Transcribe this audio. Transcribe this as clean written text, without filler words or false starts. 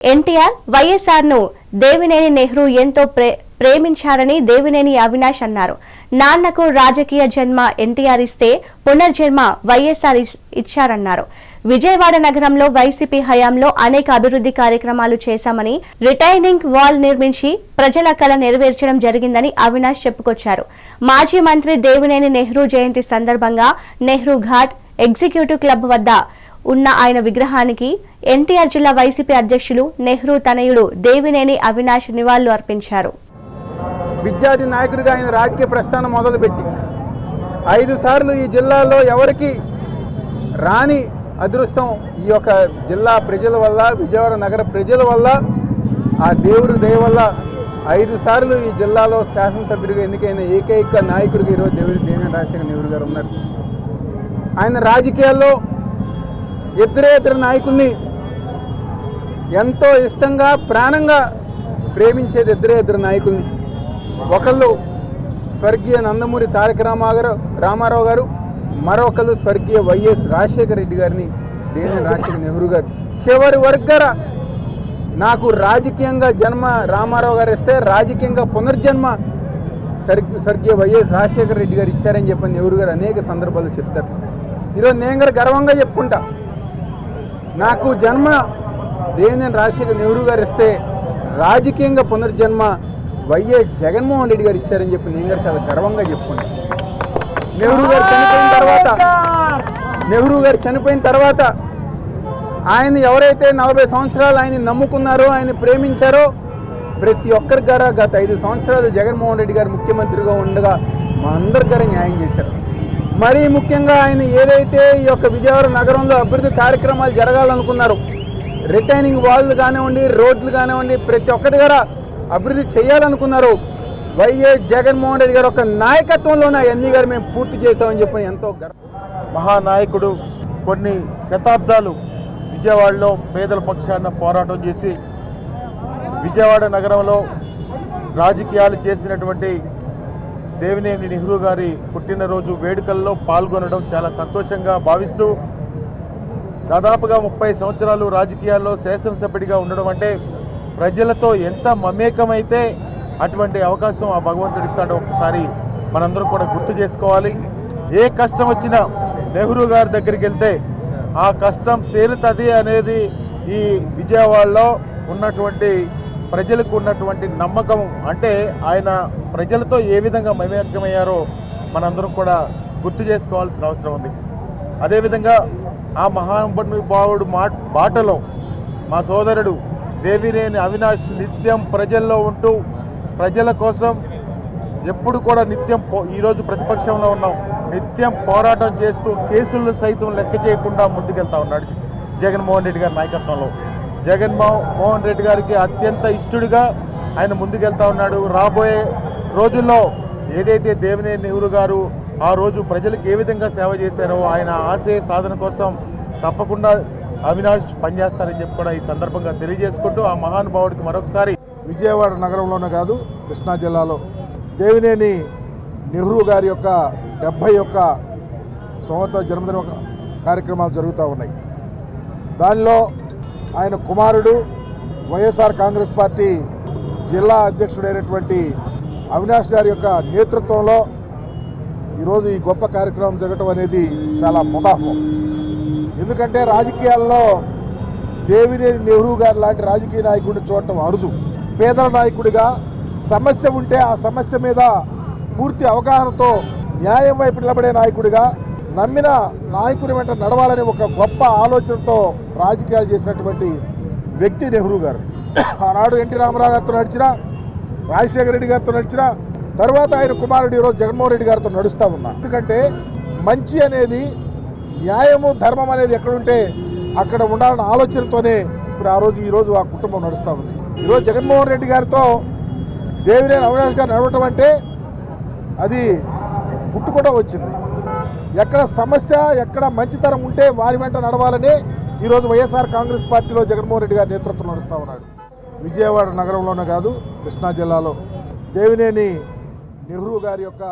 ఎన్టీఆర్ వైఎస్ఆర్ ను దేవినేని నెహ్రూ ఎంతో ప్రేమించారని దేవినేని అవినాష్ అన్నారు. నాన్నకు రాజకీయ జన్మ ఎన్టీఆర్ ఇస్తే పునర్జన్మ వైఎస్ఆర్ ఇచ్చారన్నారు. విజయవాడ నగరంలో వైసీపీ హయాంలో అనేక అభివృద్ధి కార్యక్రమాలు చేశామని, రిటైనింగ్ వాల్ నిర్మించి ప్రజల కల నెరవేర్చడం జరిగిందని అవినాష్ చెప్పుకొచ్చారు. మాజీ మంత్రి దేవినేని నెహ్రూ జయంతి సందర్భంగా నెహ్రూ ఘాట్ ఎగ్జిక్యూటివ్ క్లబ్ వద్ద ఉన్న ఆయన విగ్రహానికి ఎన్టీఆర్ జిల్లా వైసీపీ అధ్యక్షులు నెహ్రూ తనయుడు దేవినేని అవినాష్ నివాళులు అర్పించారు. విద్యార్థి నాయకుడిగా ఆయన రాజకీయ ప్రస్థానం మొదలుపెట్టి 5 సార్లు ఈ జిల్లాలో ఎవరికి రాని అదృష్టం ఈ యొక్క జిల్లా ప్రజల వల్ల, విజయవాడ నగర ప్రజల వల్ల, ఆ దేవుడి దయ వల్ల 5 సార్లు ఈ జిల్లాలో శాసనసభ్యుడిగా ఎన్నికైన ఏకైక నాయకుడిగా ఈరోజు దేవినేని రాజశేఖర నెహ్రూ గారు ఉన్నారు. ఆయన రాజకీయాల్లో ఇద్దరు నాయకుల్ని ఎంతో ఇష్టంగా, ప్రాణంగా ప్రేమించేది ఇద్దరు నాయకుల్ని. ఒకళ్ళు స్వర్గీయ నందమూరి తారక రామారావు గారు, మరొకళ్ళు స్వర్గీయ వైఎస్ రాజశేఖర రెడ్డి గారిని దేవినేని రాజశేఖర నెహ్రూ గారు. చివరి వర్గర నాకు రాజకీయంగా జన్మ రామారావు గారు ఇస్తే రాజకీయంగా పునర్జన్మ స్వర్గీయ వైఎస్ రాజశేఖర రెడ్డి గారు ఇచ్చారని చెప్పని నెహ్రూ గారు అనేక సందర్భాలు చెప్తారు. ఈరోజు నేను కూడా గర్వంగా చెప్పుకుంటా, నాకు జన్మ దేవినేని రాజశేఖర నెహ్రూ గారు ఇస్తే రాజకీయంగా పునర్జన్మ వైఎస్ జగన్మోహన్ రెడ్డి గారు ఇచ్చారని చెప్పి నేను కూడా చాలా గర్వంగా చెప్పుకుంటా. నెహ్రూ గారు చనిపోయిన తర్వాత ఆయన ఎవరైతే 40 సంవత్సరాలు ఆయన నమ్ముకున్నారో, ఆయన ప్రేమించారో, ప్రతి ఒక్కరి గారా గత 5 సంవత్సరాలు జగన్మోహన్ రెడ్డి గారు ముఖ్యమంత్రిగా ఉండగా మా అందరి గారు న్యాయం చేశారు. మరీ ముఖ్యంగా ఆయన ఏదైతే ఈ యొక్క విజయవాడ నగరంలో అభివృద్ధి కార్యక్రమాలు జరగాలనుకున్నారో, రిటైనింగ్ వాల్లు కానివ్వండి, రోడ్లు కానివ్వండి, ప్రతి ఒక్కటి గారా అభివృద్ధి చేయాలనుకున్నారు. వైఎస్ జగన్మోహన్ రెడ్డి గారు ఒక నాయకత్వంలోనే అవన్నీ గారు మేము పూర్తి చేస్తామని చెప్పి ఎంతో మహానాయకుడు కొన్ని శతాబ్దాలు విజయవాడలో పేదల పక్షాన పోరాటం చేసి విజయవాడ నగరంలో రాజకీయాలు చేసినటువంటి దేవినేని నెహ్రూ గారి పుట్టినరోజు వేడుకల్లో పాల్గొనడం చాలా సంతోషంగా భావిస్తూ, దాదాపుగా 30 సంవత్సరాలు రాజకీయాల్లో శాసనసభ్యుడిగా ఉండడం అంటే ప్రజలతో ఎంత మమేకమైతే అటువంటి అవకాశం ఆ భగవంతుడు ఇస్తాడో ఒకసారి మనందరం కూడా గుర్తు చేసుకోవాలి. ఏ కష్టం వచ్చినా నెహ్రూ గారి దగ్గరికి వెళ్తే ఆ కష్టం తీరుతుంది అనేది ఈ విజయవాడలో ఉన్నటువంటి ప్రజలకు ఉన్నటువంటి నమ్మకం. అంటే ఆయన ప్రజలతో ఏ విధంగా మమేకమయ్యారో మనందరం కూడా గుర్తు చేసుకోవాల్సిన అవసరం ఉంది. అదేవిధంగా ఆ మహానుభావుడు బాటలో మా సోదరుడు దేవినేని అవినాష్ నిత్యం ప్రజల్లో ఉంటూ ప్రజల కోసం ఎప్పుడు కూడా నిత్యం ఈరోజు ప్రతిపక్షంలో ఉన్నాం, నిత్యం పోరాటం చేస్తూ కేసులను సైతం లెక్క చేయకుండా ముందుకెళ్తా ఉన్నాడు జగన్మోహన్ రెడ్డి గారి నాయకత్వంలో. జగన్మోహన్ రెడ్డి గారికి అత్యంత ఇష్టడుగా ఆయన ముందుకెళ్తా ఉన్నాడు. రాబోయే రోజుల్లో ఏదైతే దేవినేని నెహ్రూ గారు ఆ రోజు ప్రజలకు ఏ విధంగా సేవ చేశారో ఆయన ఆశయ సాధన కోసం తప్పకుండా అవినాష్ పనిచేస్తారని చెప్పి కూడా ఈ సందర్భంగా తెలియజేసుకుంటూ ఆ మహానుభావుడికి మరొకసారి విజయవాడ నగరంలోనే కాదు కృష్ణా జిల్లాలో దేవినేని నెహ్రూ గారి యొక్క 71 సంవత్సర జన్మదిన కార్యక్రమాలు జరుగుతూ ఉన్నాయి. దానిలో ఆయన కుమారుడు వైఎస్ఆర్ కాంగ్రెస్ పార్టీ జిల్లా అధ్యక్షుడైనటువంటి అవినాష్ గారి యొక్క నేతృత్వంలో ఈరోజు ఈ గొప్ప కార్యక్రమం జరగటం అనేది చాలా ముదాఫం. ఎందుకంటే రాజకీయాల్లో దేవినేని నెహ్రూ గారు లాంటి రాజకీయ నాయకుడిని చూడటం అరుదు. పేదల నాయకుడిగా సమస్య ఉంటే ఆ సమస్య మీద పూర్తి అవగాహనతో న్యాయం వైపు నిలబడే నాయకుడిగా, నమ్మిన నాయకుడి వెంట నడవాలని ఒక గొప్ప ఆలోచనతో రాజకీయాలు చేసినటువంటి వ్యక్తి నెహ్రూ గారు. ఆనాడు ఎన్టీ రామారావు గారితో నడిచిన, రాజశేఖర రెడ్డి గారితో నడిచిన, తర్వాత ఆయన కుమారుడు ఈరోజు జగన్మోహన్ రెడ్డి గారితో నడుస్తూ ఉన్నా. ఎందుకంటే మంచి అనేది, న్యాయము, ధర్మం అనేది ఎక్కడుంటే అక్కడ ఉండాలన్న ఆలోచనతోనే ఇప్పుడు ఈరోజు ఆ కుటుంబం నడుస్తూ ఉంది. ఈరోజు జగన్మోహన్ రెడ్డి గారితో దేవినేని అవినాష్ గారు నడవటం అంటే అది పుట్టుకుండా వచ్చింది. ఎక్కడ సమస్య, ఎక్కడ మంచితనం ఉంటే వారి వెంట నడవాలని ఈరోజు వైఎస్ఆర్ కాంగ్రెస్ పార్టీలో జగన్మోహన్ రెడ్డి గారి నేతృత్వం నడుస్తూ ఉన్నాడు. విజయవాడ నగరంలోనే కాదు కృష్ణా జిల్లాలో దేవినేని నెహ్రూ గారి యొక్క